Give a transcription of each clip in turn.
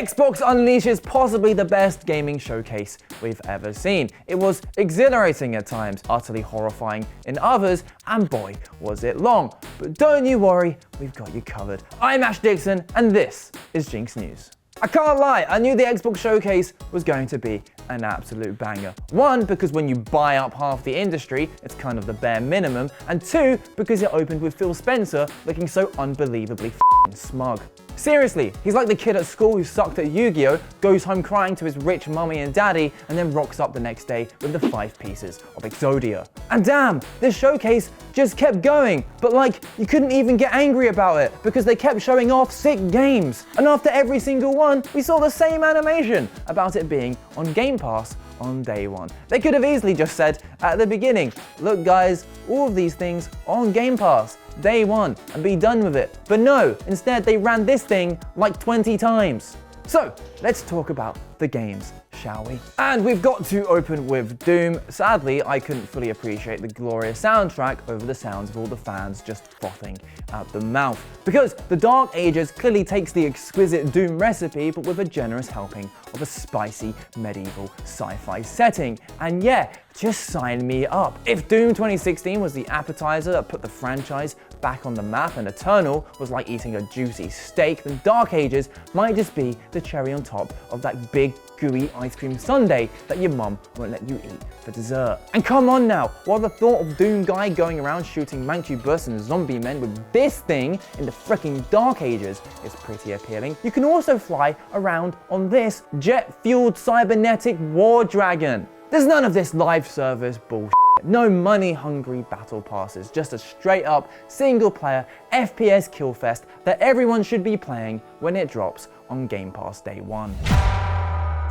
Xbox unleashes possibly the best gaming showcase we've ever seen. It was exhilarating at times, utterly horrifying in others, and boy, was it long. But don't you worry, we've got you covered. I'm Ash Dixon, and this is Jinx News. I can't lie, I knew the Xbox showcase was going to be an absolute banger. One, because when you buy up half the industry, it's kind of the bare minimum, and two, because it opened with Phil Spencer looking so unbelievably f***ing smug. Seriously, he's like the kid at school who sucked at Yu-Gi-Oh!, goes home crying to his rich mummy and daddy, and then rocks up the next day with the 5 pieces of Exodia. And damn, this showcase just kept going, but like, you couldn't even get angry about it, because they kept showing off sick games. And after every single one, we saw the same animation about it being on Game Pass on day one. They could have easily just said at the beginning, look guys, all of these things on Game Pass, day one, and be done with it. But no, instead they ran this thing like 20 times. So, let's talk about the games, shall we? And we've got to open with Doom. Sadly, I couldn't fully appreciate the glorious soundtrack over the sounds of all the fans just frothing out the mouth. Because The Dark Ages clearly takes the exquisite Doom recipe, but with a generous helping of a spicy medieval sci-fi setting. And yeah, just sign me up. If Doom 2016 was the appetizer that put the franchise back on the map and Eternal was like eating a juicy steak, then Dark Ages might just be the cherry on top of that big gooey ice cream sundae that your mum won't let you eat for dessert. And come on now, while the thought of Doom Guy going around shooting Mancubus and zombie men with this thing in the freaking Dark Ages is pretty appealing, you can also fly around on this jet-fueled cybernetic war dragon. There's none of this live service bullshit. No money-hungry battle passes, just a straight-up, single-player FPS killfest that everyone should be playing when it drops on Game Pass day one.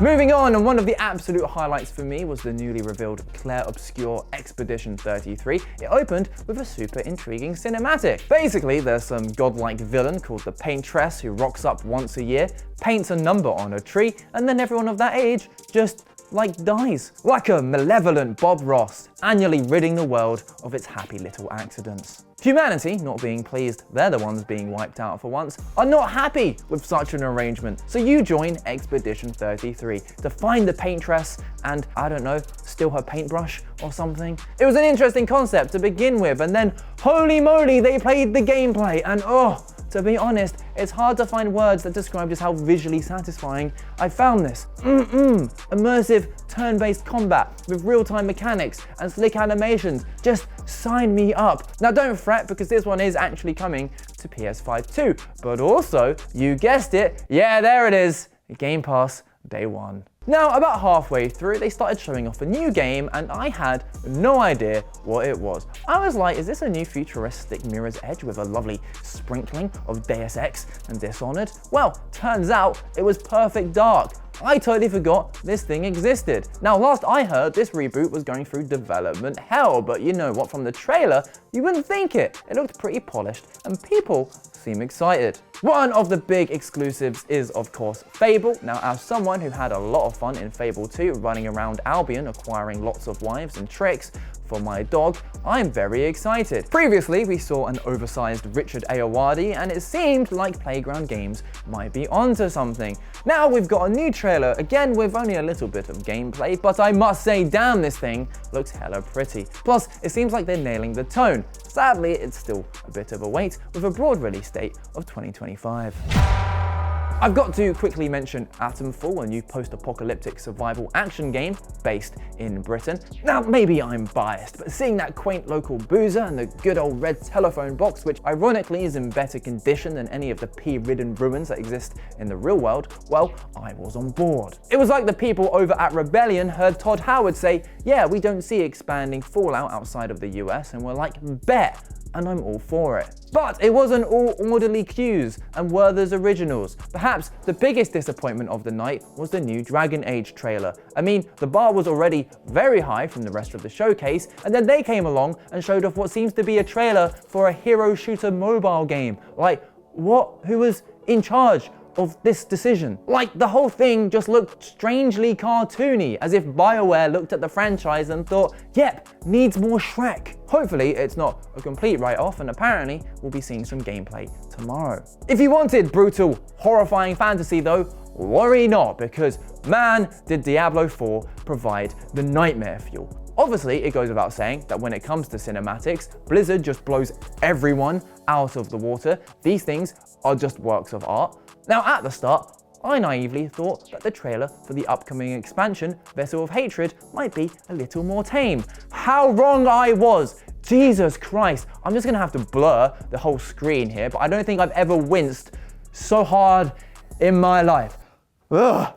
Moving on, and one of the absolute highlights for me was the newly revealed Clair Obscur Expedition 33. It opened with a super intriguing cinematic. Basically, there's some godlike villain called the Paintress who rocks up once a year, paints a number on a tree, and then everyone of that age just dies. Like a malevolent Bob Ross, annually ridding the world of its happy little accidents. Humanity, not being pleased they're the ones being wiped out for once, are not happy with such an arrangement. So you join Expedition 33 to find the Paintress and, I don't know, steal her paintbrush or something. It was an interesting concept to begin with, and then holy moly, they played the gameplay, and oh, to be honest, it's hard to find words that describe just how visually satisfying I found this. Immersive turn-based combat with real-time mechanics and slick animations. Just sign me up. Now don't fret, because this one is actually coming to PS5 too. But also, you guessed it, yeah, there it is, Game Pass day one. Now, about halfway through, they started showing off a new game, and I had no idea what it was. I was like, is this a new futuristic Mirror's Edge with a lovely sprinkling of Deus Ex and Dishonored? Well, turns out it was Perfect Dark. I totally forgot this thing existed. Now, last I heard, this reboot was going through development hell, but you know what, from the trailer, you wouldn't think it. It looked pretty polished, and people seem excited. One of the big exclusives is, of course, Fable. Now, as someone who had a lot of fun in Fable 2, running around Albion, acquiring lots of wives and tricks for my dog, I'm very excited. Previously, we saw an oversized Richard Ayoade, and it seemed like Playground Games might be onto something. Now we've got a new trailer, again with only a little bit of gameplay, but I must say, damn, this thing looks hella pretty. Plus, it seems like they're nailing the tone. Sadly, it's still a bit of a wait, with a broad release date of 2025. I've got to quickly mention Atomfall, a new post-apocalyptic survival action game based in Britain. Now, maybe I'm biased, but seeing that quaint local boozer and the good old red telephone box, which ironically is in better condition than any of the pea-ridden ruins that exist in the real world, well, I was on board. It was like the people over at Rebellion heard Todd Howard say, yeah, we don't see expanding Fallout outside of the US, and we're like, bet. And I'm all for it. But it wasn't all orderly queues and Werther's originals. Perhaps the biggest disappointment of the night was the new Dragon Age trailer. I mean, the bar was already very high from the rest of the showcase, and then they came along and showed off what seems to be a trailer for a hero shooter mobile game. Like, what? Who was in charge of this decision? Like, the whole thing just looked strangely cartoony, as if BioWare looked at the franchise and thought, yep, needs more Shrek. Hopefully it's not a complete write-off, and apparently we'll be seeing some gameplay tomorrow. If you wanted brutal, horrifying fantasy though, worry not, because man, did Diablo 4 provide the nightmare fuel. Obviously, it goes without saying that when it comes to cinematics, Blizzard just blows everyone out of the water. These things are just works of art. Now, at the start, I naively thought that the trailer for the upcoming expansion, Vessel of Hatred, might be a little more tame. How wrong I was! Jesus Christ, I'm just gonna have to blur the whole screen here, but I don't think I've ever winced so hard in my life. Ugh.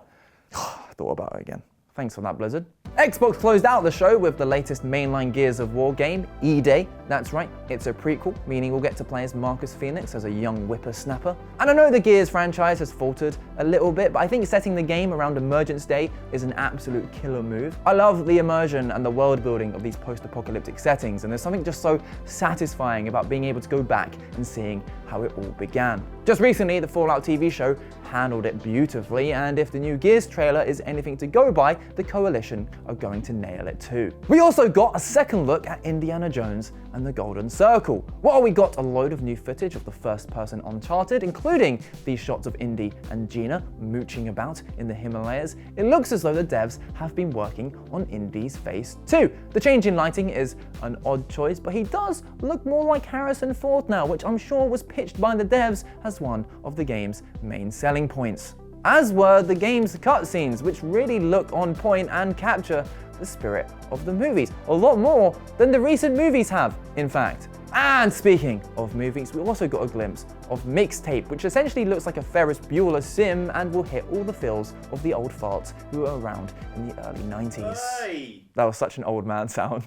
Thought about it again. Thanks for that, Blizzard. Xbox closed out the show with the latest mainline Gears of War game, E-Day. That's right, it's a prequel, meaning we'll get to play as Marcus Phoenix as a young whippersnapper. And I know the Gears franchise has faltered a little bit, but I think setting the game around Emergence Day is an absolute killer move. I love the immersion and the world building of these post-apocalyptic settings, and there's something just so satisfying about being able to go back and seeing how it all began. Just recently, the Fallout TV show handled it beautifully, and if the new Gears trailer is anything to go by, the Coalition are going to nail it too. We also got a second look at Indiana Jones and the Golden Circle. While we got a load of new footage of the first-person Uncharted, including these shots of Indy and Gina mooching about in the Himalayas, it looks as though the devs have been working on Indy's Phase 2. The change in lighting is an odd choice, but he does look more like Harrison Ford now, which I'm sure was pitched by the devs as one of the game's main selling points. As were the game's cutscenes, which really look on point and capture the spirit of the movies. A lot more than the recent movies have, in fact. And speaking of movies, we also got a glimpse of Mixtape, which essentially looks like a Ferris Bueller sim and will hit all the feels of the old farts who were around in the early 90s. Hey. That was such an old man sound.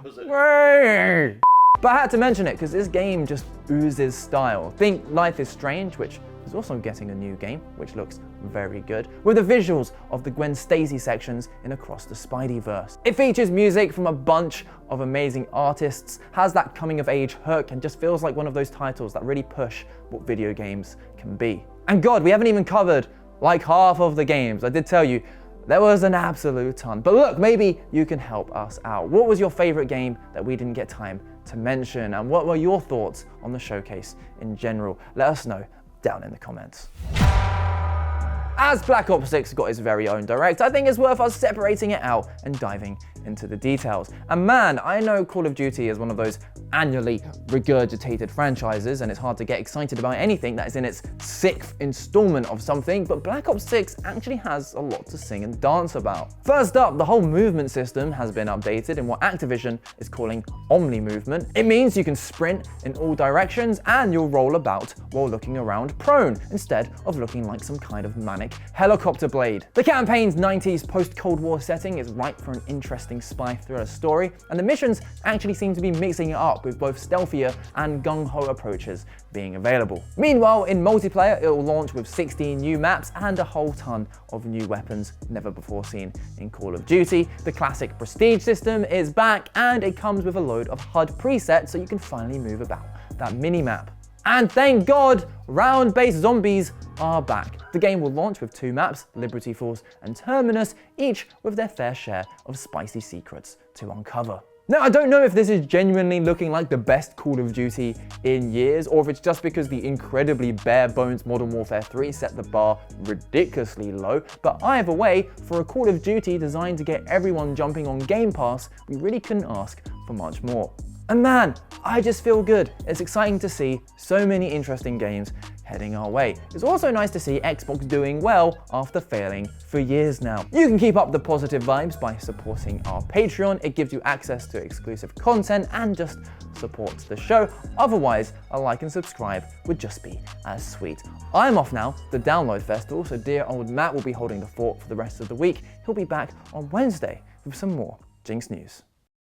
Was it? Hey. But I had to mention it because this game just oozes style. Think Life is Strange, which is also getting a new game, which looks very good, with the visuals of the Gwen Stacy sections in Across the Spideyverse. It features music from a bunch of amazing artists, has that coming-of-age hook, and just feels like one of those titles that really push what video games can be. And God, we haven't even covered like half of the games. I did tell you, there was an absolute ton. But look, maybe you can help us out. What was your favorite game that we didn't get time to mention? And what were your thoughts on the showcase in general? Let us know down in the comments. As Black Ops 6 got its very own direct, I think it's worth us separating it out and diving into the details. And man, I know Call of Duty is one of those annually regurgitated franchises, and it's hard to get excited about anything that is in its 6th installment of something, but Black Ops 6 actually has a lot to sing and dance about. First up, the whole movement system has been updated in what Activision is calling Omni Movement. It means you can sprint in all directions and you'll roll about while looking around prone, instead of looking like some kind of manic helicopter blade. The campaign's 90s post-Cold War setting is ripe for an interesting spy thriller story, and the missions actually seem to be mixing it up with both stealthier and gung-ho approaches being available. Meanwhile, in multiplayer, it will launch with 16 new maps and a whole ton of new weapons never before seen in Call of Duty. The classic prestige system is back, and it comes with a load of HUD presets so you can finally move about that mini-map. And thank God, round-based zombies are back. The game will launch with 2 maps, Liberty Falls and Terminus, each with their fair share of spicy secrets to uncover. Now, I don't know if this is genuinely looking like the best Call of Duty in years, or if it's just because the incredibly bare bones Modern Warfare 3 set the bar ridiculously low, but either way, for a Call of Duty designed to get everyone jumping on Game Pass, we really couldn't ask for much more. And man, I just feel good. It's exciting to see so many interesting games heading our way. It's also nice to see Xbox doing well after failing for years now. You can keep up the positive vibes by supporting our Patreon. It gives you access to exclusive content and just supports the show. Otherwise, a like and subscribe would just be as sweet. I'm off now, the Download Festival, so dear old Matt will be holding the fort for the rest of the week. He'll be back on Wednesday with some more Jinx news.